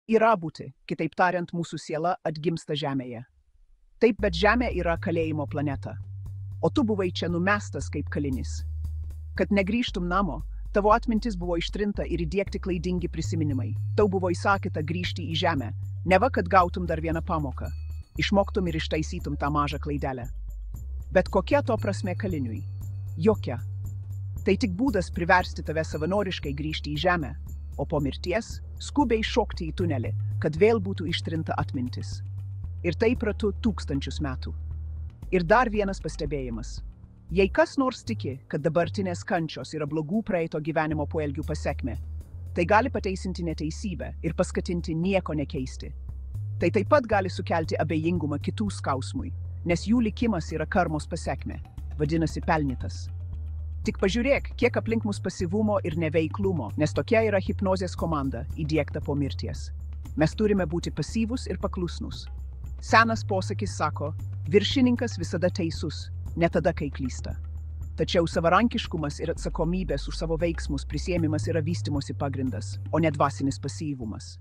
yra būti, kitaip tariant, mūsų siela atgimsta Žemėje. Taip, bet Žemė yra kalėjimo planeta. O tu buvai čia numestas kaip kalinis. Kad negrįžtum namo, tavo atmintis buvo ištrinta ir įdiegti klaidingi prisiminimai. Tau buvo įsakyta grįžti į Žemę, neva kad gautum dar vieną pamoką. Išmoktum ir ištaisytum tą mažą klaidelę. Bet kokia to prasme kaliniui? Jokia. Tai tik būdas priversti tave savanoriškai grįžti į Žemę, o po mirties skubiai šokti į tunelį, kad vėl būtų ištrinta atmintis. Ir taip ratu 1000 metų. Ir dar vienas pastebėjimas. Jei kas nors tiki, kad dabartinės kančios yra blogų praeito gyvenimo poelgių pasekmė, tai gali pateisinti neteisybę ir paskatinti nieko nekeisti. Tai taip pat gali sukelti abejingumą kitų skausmui, nes jų likimas yra karmos pasekmė, vadinasi pelnytas. Tik pažiūrėk, kiek aplink mus pasyvumo ir neveiklumo, nes tokia yra hipnozės komanda įdiegta po mirties. Mes turime būti pasyvūs ir paklusnus. Senas posakis sako, viršininkas visada teisus, ne tada, kai klysta. Tačiau savarankiškumas ir atsakomybės už savo veiksmus prisiėmimas yra vystymosi pagrindas, o ne dvasinis pasyvumas.